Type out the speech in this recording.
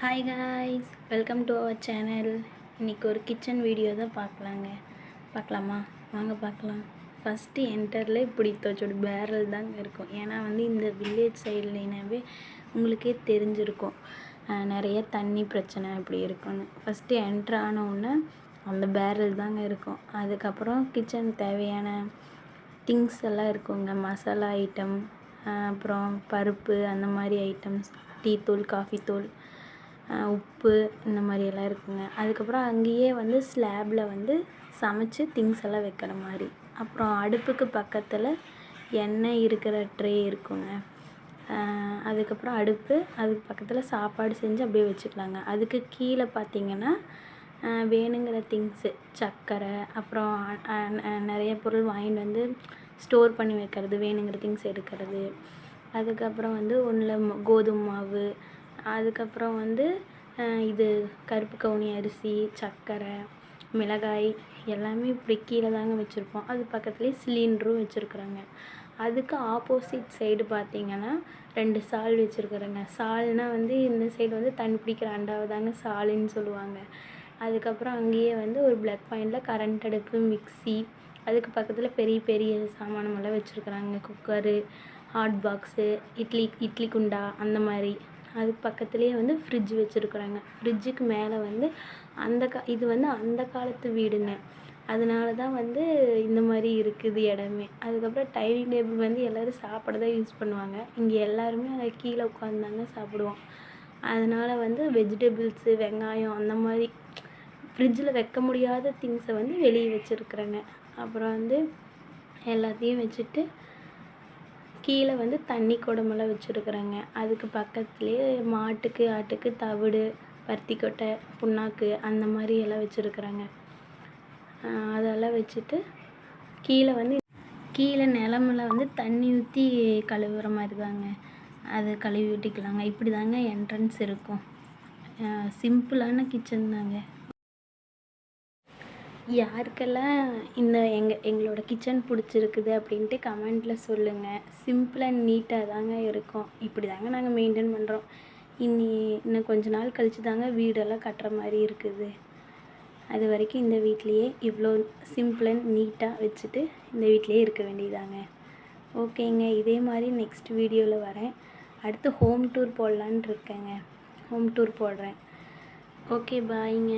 Hi guys, welcome to our channel. இன்றைக்கி ஒரு kitchen video தான் பார்க்கலாமா? வாங்க பார்க்கலாம். ஃபஸ்ட்டு என்டரில் இப்படி தோச்சோட பேரல் தாங்க இருக்கும். ஏன்னா இந்த வில்லேஜ் சைட்லனாவே உங்களுக்கே தெரிஞ்சிருக்கும் நிறைய தண்ணி பிரச்சனை இப்படி இருக்குன்னு. ஃபஸ்ட்டு என்ட்ரு ஆனவுடனே அந்த பேரல் தாங்க இருக்கும். அதுக்கப்புறம் கிச்சன் தேவையான திங்ஸ் எல்லாம் இருக்குங்க. மசாலா ஐட்டம், அப்புறம் பருப்பு, அந்த மாதிரி ஐட்டம்ஸ், டீ தூள், காஃபி தூள், உப்பு, இந்த மாதிரியெல்லாம் இருக்குங்க. அதுக்கப்புறம் அங்கேயே ஸ்லாபில் சமைச்சு திங்ஸ் எல்லாம் வைக்கிற மாதிரி. அப்புறம் அடுப்புக்கு பக்கத்தில் எண்ணெய் இருக்கிற ட்ரே இருக்குங்க. அதுக்கப்புறம் அடுப்பு, அதுக்கு பக்கத்தில் சாப்பாடு செஞ்சு அப்படியே வச்சுக்கலாங்க. அதுக்கு கீழே பார்த்திங்கன்னா வேணுங்கிற திங்ஸு, சர்க்கரை, அப்புறம் நிறைய பொருள் வாங்கிட்டு ஸ்டோர் பண்ணி வைக்கிறது, வேணுங்கிற திங்ஸ் எடுக்கிறது. அதுக்கப்புறம் ஒன்றில் கோதுமை மாவு, அதுக்கப்புறம் இது கருப்பு கவுனி அரிசி, சர்க்கரை, மிளகாய் எல்லாமே இப்படி கீழே தாங்க வச்சுருப்போம். அது பக்கத்துலேயே சிலிண்டரும் வச்சுருக்குறாங்க. அதுக்கு ஆப்போசிட் சைடு பார்த்திங்கன்னா 2 சால் வச்சுருக்குறேங்க. சால்னால் இந்த சைடு தண்ணி பிடிக்கிற அண்டாவை தாங்க சாலுன்னு சொல்லுவாங்க. அதுக்கப்புறம் அங்கேயே ஒரு பிளக் பாயிண்டில் கரண்ட் அடுப்பு, மிக்சி, அதுக்கு பக்கத்தில் பெரிய பெரிய சாமானமெல்லாம் வச்சுருக்குறாங்க. குக்கரு, ஹாட் பாக்ஸு, இட்லி குண்டா, அந்த மாதிரி. அதுக்கு பக்கத்துலேயே ஃப்ரிட்ஜ் வச்சுருக்குறாங்க. ஃப்ரிட்ஜுக்கு மேலே இது அந்த காலத்து வீடுங்க. அதனால தான் இந்த மாதிரி இருக்குது இடமே. அதுக்கப்புறம் டைனிங் டேபிள் எல்லோரும் சாப்பிட தான் யூஸ் பண்ணுவாங்க. இங்கே எல்லாருமே கீழே உட்காந்தாங்க சாப்பிடுவோம். அதனால் வெஜிடபிள்ஸு, வெங்காயம், அந்த மாதிரி ஃப்ரிட்ஜில் வைக்க முடியாத திங்ஸை வெளியே வச்சுருக்குறேங்க. அப்புறம் எல்லாத்தையும் வச்சுட்டு கீழே தண்ணி குடமெல்லாம் வச்சுருக்குறேங்க. அதுக்கு பக்கத்துலேயே மாட்டுக்கு, ஆட்டுக்கு தவிடு, பருத்தி கொட்டை, புண்ணாக்கு, அந்த மாதிரி எல்லாம் வச்சுருக்குறேங்க. அதெல்லாம் வச்சுட்டு கீழே நிலமில் தண்ணி ஊற்றி கழுவுற மாதிரி தாங்க. அது கழுவி ஊற்றிக்கலாங்க. இப்படி தாங்க என்ட்ரன்ஸ் இருக்கும். சிம்பிளான கிச்சன் தாங்க. யாருக்கெல்லாம் எங்களோட கிச்சன் பிடிச்சிருக்குது அப்படின்ட்டு கமெண்ட்டில் சொல்லுங்கள். சிம்பிள் அண்ட் நீட்டாக தாங்க இருக்கும். இப்படி தாங்க நாங்கள் மெயின்டைன் பண்ணுறோம். இன்னும் கொஞ்ச நாள் கழித்து தாங்க வீடெல்லாம் கட்டுற மாதிரி இருக்குது. அது வரைக்கும் இந்த வீட்லேயே இவ்வளோ சிம்பிள் அண்ட் நீட்டாக வச்சுட்டு இந்த வீட்லேயே இருக்க வேண்டியதாங்க. ஓகேங்க, இதே மாதிரி நெக்ஸ்ட் வீடியோவில் வரேன். அடுத்து ஹோம் டூர் போடலான்னு இருக்கேங்க. ஹோம் டூர் போடுறேன். ஓகே, பாய்ங்க.